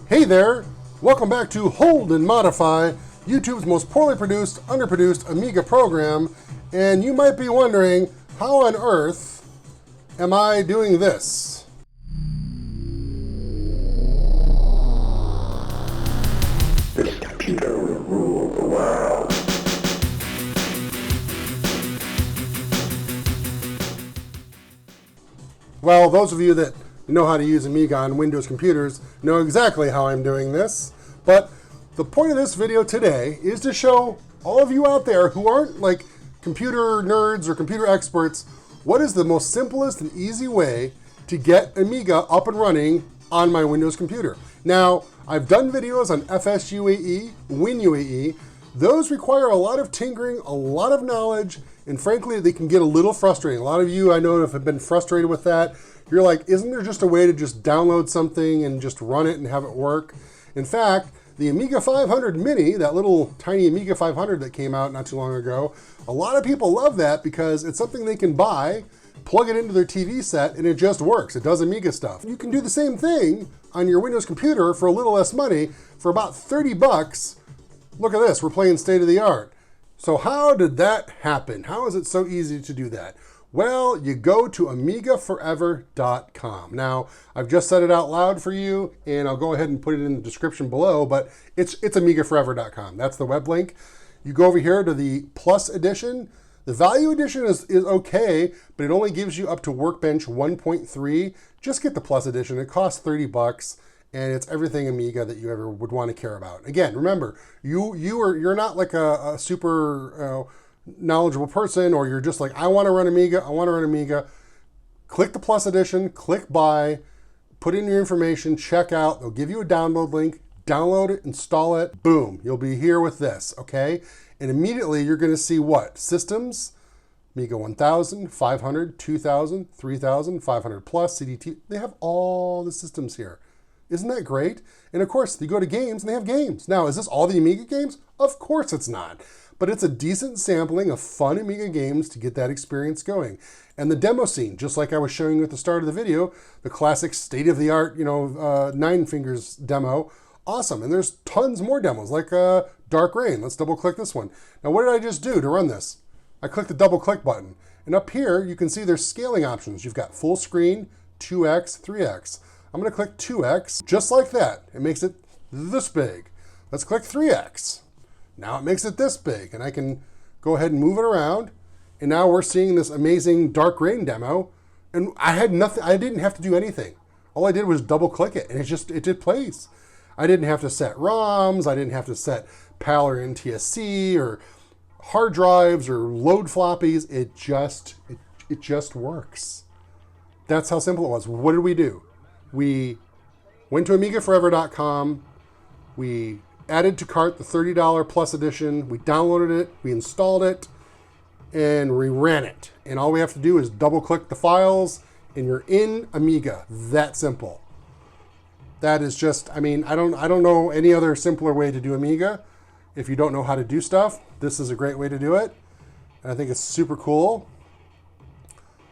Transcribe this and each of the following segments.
Hey there! Welcome back to Hold and Modify, YouTube's most poorly produced, underproduced Amiga program. And you might be wondering, how on earth am I doing this? This computer will rule the world. Well, those of you that know how to use Amiga on Windows computers know exactly how I'm doing this. But the point of this video today is to show all of you out there who aren't like computer nerds or computer experts, what is the most simplest and easy way to get Amiga up and running on my Windows computer. Now, I've done videos on FSUAE, WinUAE. Those require a lot of tinkering, a lot of knowledge, and frankly, they can get a little frustrating. A lot of you I know have been frustrated with that. You're like, isn't there just a way to just download something and just run it and have it work? In fact, the Amiga 500 Mini, that little tiny Amiga 500 that came out not too long ago, a lot of people love that because it's something they can buy, plug it into their TV set, and it just works. It does Amiga stuff. You can do the same thing on your Windows computer for a little less money, for about 30 bucks. Look at this, we're playing state of the art. So how did that happen? How is it so easy to do that? Well, you go to amigaforever.com. Now, I've just said it out loud for you, and I'll go ahead and put it in the description below, but it's amigaforever.com. That's the web link. You go over here to the Plus Edition. The Value Edition is okay, but it only gives you up to Workbench 1.3. Just get the Plus Edition. It costs 30 bucks. And it's everything Amiga that you ever would want to care about. Again, remember, you're not like a super knowledgeable person, or you're just like, I want to run Amiga. Click the Plus Edition, click buy, put in your information, check out. They'll give you a download link, download it, install it, boom, you'll be here with this, okay? And immediately you're going to see what? Systems, Amiga 1000, 500, 2000, 3000, 500 plus, CDT. They have all the systems here. Isn't that great? And of course, you go to games and they have games. Now, is this all the Amiga games? Of course it's not. But it's a decent sampling of fun Amiga games to get that experience going. And the demo scene, just like I was showing you at the start of the video, the classic state-of-the-art, Nine Fingers demo, awesome. And there's tons more demos, like Dark Rain. Let's double-click this one. Now, what did I just do to run this? I clicked the double-click button. And up here, you can see there's scaling options. You've got full screen, 2x, 3x. I'm going to click 2x, just like that. It makes it this big. Let's click 3x. Now it makes it this big, and I can go ahead and move it around. And now we're seeing this amazing Dark Rain demo, and I had nothing. I didn't have to do anything. All I did was double click it, and it did plays. I didn't have to set ROMs. I didn't have to set PAL or NTSC or hard drives or load floppies. It just works. That's how simple it was. What did we do? We went to amigaforever.com, we added to cart the $30 Plus Edition, we downloaded it, we installed it, and we ran it. And all we have to do is double click the files, and you're in Amiga. That simple. That is just, I don't know any other simpler way to do Amiga. If you don't know how to do stuff, this is a great way to do it. And I think it's super cool.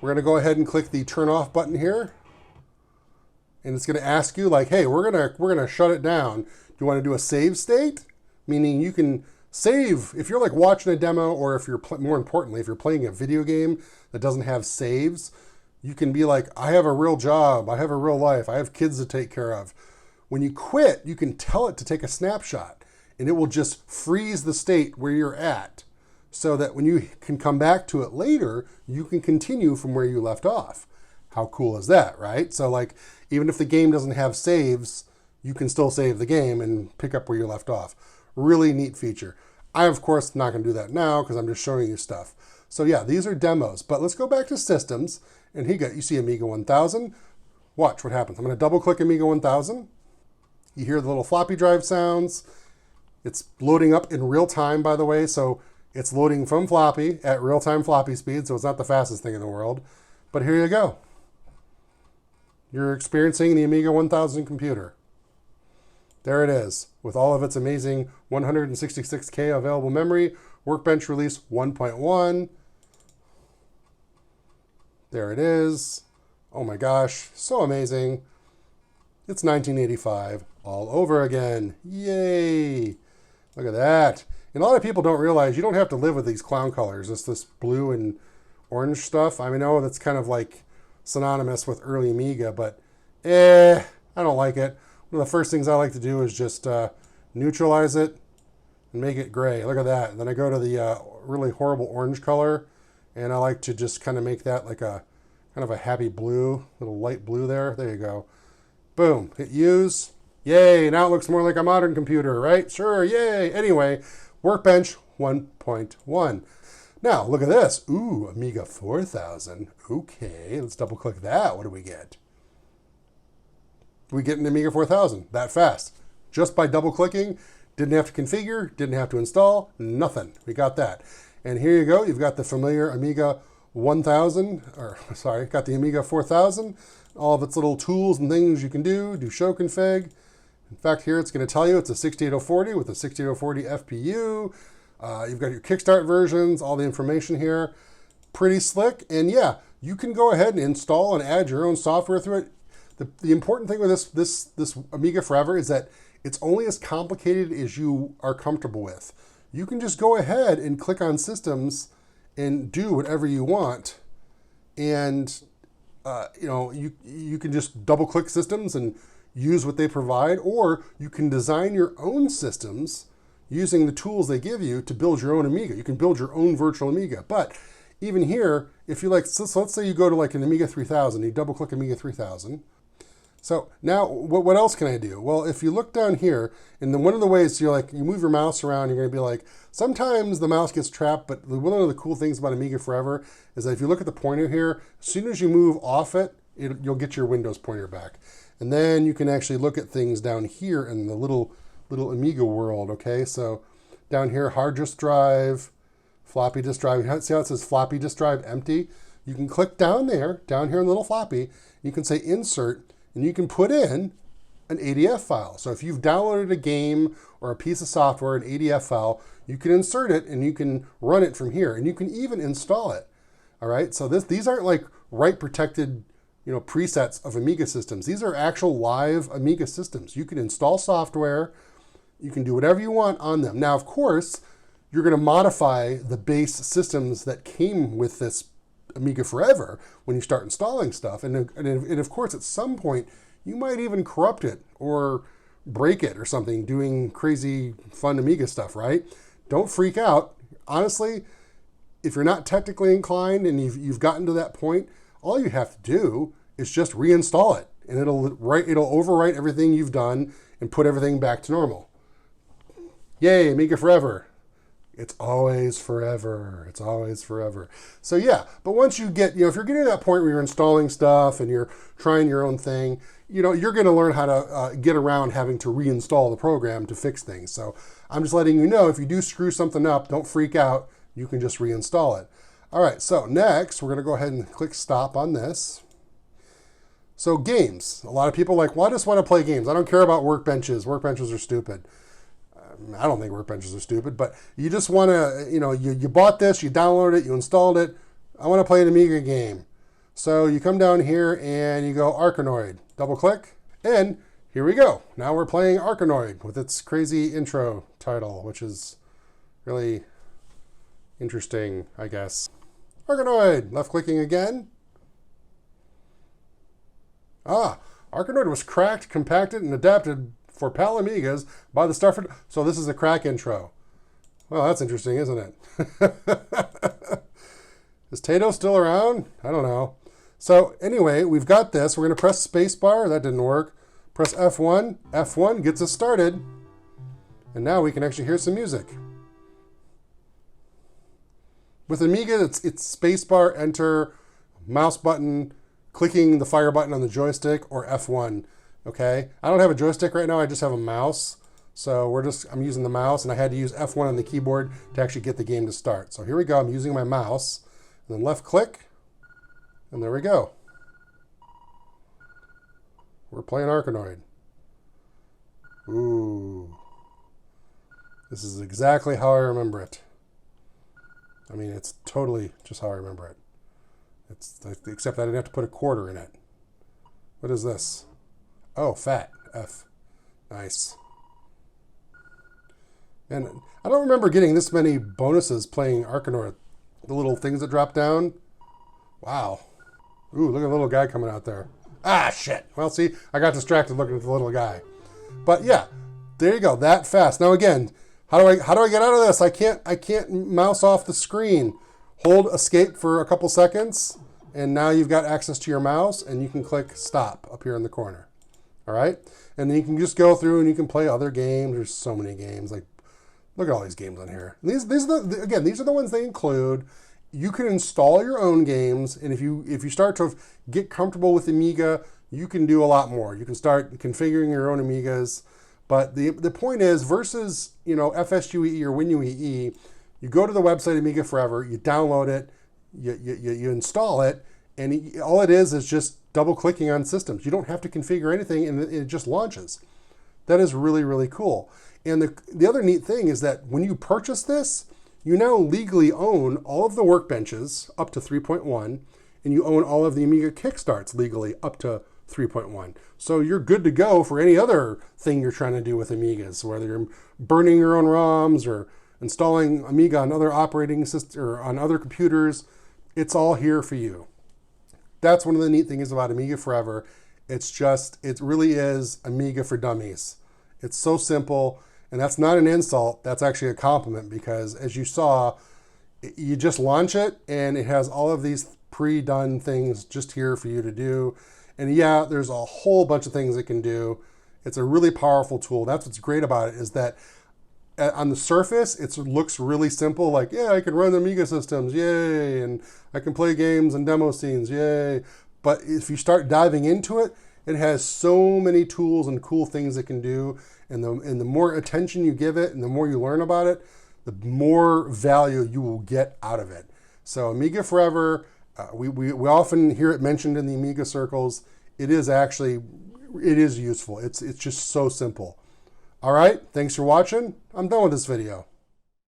We're going to go ahead and click the turn off button here. And it's going to ask you like, hey, we're gonna shut it down. Do you want to do a save state? Meaning you can save if you're like watching a demo, or if you're more importantly, if you're playing a video game that doesn't have saves, you can be like, I have a real job, I have a real life, I have kids to take care of. When you quit, you can tell it to take a snapshot, and it will just freeze the state where you're at, so that when you can come back to it later, you can continue from where you left off. How cool is that, right? So like, even if the game doesn't have saves, you can still save the game and pick up where you left off. Really neat feature. I, of course, not going to do that now because I'm just showing you stuff. So yeah, these are demos. But let's go back to systems. And here you see Amiga 1000. Watch what happens. I'm going to double click Amiga 1000. You hear the little floppy drive sounds. It's loading up in real time, by the way. So it's loading from floppy at real-time floppy speed. So it's not the fastest thing in the world. But here you go. You're experiencing the Amiga 1000 computer. There it is, with all of its amazing 166K available memory, Workbench release 1.1. There it is. Oh my gosh, so amazing. It's 1985 all over again. Yay! Look at that. And a lot of people don't realize you don't have to live with these clown colors. It's this blue and orange stuff. I mean, I know that's kind of like synonymous with early Amiga, but I don't like it. One of the first things I like to do is just neutralize it and make it gray. Look at that. And then I go to the really horrible orange color, and I like to just kind of make that like a kind of a happy blue, little light blue there. There you go. Boom. Hit use. Yay. Now it looks more like a modern computer, right? Sure. Yay. Anyway, Workbench 1.1. Now, look at this. Ooh, Amiga 4000. Okay, let's double click that. What do we get? We get an Amiga 4000 that fast. Just by double clicking. Didn't have to configure, didn't have to install, nothing. We got that. And here you go. You've got the familiar Amiga 1000, or sorry, got the Amiga 4000. All of its little tools and things you can do show config. In fact, here it's going to tell you it's a 68040 with a 68040 FPU. You've got your Kickstart versions, all the information here. Pretty slick. And yeah, you can go ahead and install and add your own software through it. The important thing with this Amiga Forever is that it's only as complicated as you are comfortable with. You can just go ahead and click on systems and do whatever you want. And you can just double click systems and use what they provide, or you can design your own systems using the tools they give you to build your own Amiga. You can build your own virtual Amiga. But even here, if you like, so let's say you go to like an Amiga 3000, you double click Amiga 3000. So now what else can I do? Well, if you look down here, and then one of the ways you move your mouse around, you're going to be like, sometimes the mouse gets trapped, but one of the cool things about Amiga Forever is that if you look at the pointer here, as soon as you move off it, you'll get your Windows pointer back. And then you can actually look at things down here in the little Amiga world, okay? So down here, hard disk drive, floppy disk drive. See how it says floppy disk drive empty? You can click down there, down here in the little floppy, you can say insert, and you can put in an ADF file. So if you've downloaded a game or a piece of software, an ADF file, you can insert it and you can run it from here, and you can even install it, all right? So these aren't like write protected presets of Amiga systems. These are actual live Amiga systems. You can install software, you can do whatever you want on them. Now, of course, you're going to modify the base systems that came with this Amiga Forever when you start installing stuff. And of course, at some point, you might even corrupt it or break it or something, doing crazy fun Amiga stuff, right? Don't freak out. Honestly, if you're not technically inclined and you've gotten to that point, all you have to do is just reinstall it, and it'll overwrite everything you've done and put everything back to normal. Yay, Amiga Forever. It's always forever. It's always forever. So yeah, but once you get, if you're getting to that point where you're installing stuff and you're trying your own thing, you're going to learn how to get around having to reinstall the program to fix things. So I'm just letting you know, if you do screw something up, don't freak out. You can just reinstall it. All right, so next, we're going to go ahead and click stop on this. So games. A lot of people are like, well, I just want to play games. I don't care about workbenches. Workbenches are stupid. I don't think workbenches are stupid, but you just want to, you bought this, you downloaded it, you installed it. I want to play an Amiga game. So you come down here and you go Arkanoid. Double click, and here we go. Now we're playing Arkanoid with its crazy intro title, which is really interesting, I guess. Arkanoid, left clicking again. Arkanoid was cracked, compacted, and adapted for PAL Amigas by the Starford. So this is a crack intro. Well, that's interesting, isn't it? Is Tato still around? I don't know. So anyway, we've got this. We're going to press spacebar. That didn't work. Press F1. F1 gets us started. And now we can actually hear some music. With Amiga, it's spacebar, enter, mouse button, clicking the fire button on the joystick, or F1. Okay, I don't have a joystick right now. I just have a mouse. So I'm using the mouse, and I had to use F1 on the keyboard to actually get the game to start. So here we go. I'm using my mouse, and then left click, and there we go. We're playing Arkanoid. Ooh, this is exactly how I remember it. I mean, it's totally just how I remember it. Except I didn't have to put a quarter in it. What is this? Oh, fat. F. Nice. And I don't remember getting this many bonuses playing Arcanor. The little things that drop down. Wow. Ooh, look at the little guy coming out there. Ah, shit. Well, see, I got distracted looking at the little guy. But yeah, there you go. That fast. Now again, how do I get out of this? I can't mouse off the screen. Hold escape for a couple seconds, and now you've got access to your mouse, and you can click stop up here in the corner. All right? And then you can just go through and you can play other games. There's so many games. Like, look at all these games on here. These are these are the ones they include. You can install your own games, and if you start to get comfortable with Amiga, you can do a lot more. You can start configuring your own Amigas. But the point is, versus FSUEE or WinUEE, you go to the website Amiga Forever, you download it, you install it, and all it is just double clicking on systems. You don't have to configure anything, and it just launches. That is really, really cool. And the other neat thing is that when you purchase this, you now legally own all of the workbenches up to 3.1, and you own all of the Amiga Kickstarts legally up to 3.1. So you're good to go for any other thing you're trying to do with Amigas, whether you're burning your own ROMs or installing Amiga on other operating systems or on other computers. It's all here for you. That's one of the neat things about Amiga Forever. It really is Amiga for dummies. It's so simple. And that's not an insult, that's actually a compliment, because as you saw, you just launch it and it has all of these pre-done things just here for you to do. And yeah, there's a whole bunch of things it can do. It's a really powerful tool. That's what's great about it, is that on the surface, it looks really simple, like, yeah, I can run Amiga systems, yay, and I can play games and demo scenes, yay. But if you start diving into it, it has so many tools and cool things it can do. And the more attention you give it and the more you learn about it, the more value you will get out of it. So Amiga Forever, we often hear it mentioned in the Amiga circles. It is useful. It's just so simple. All right, thanks for watching. I'm done with this video.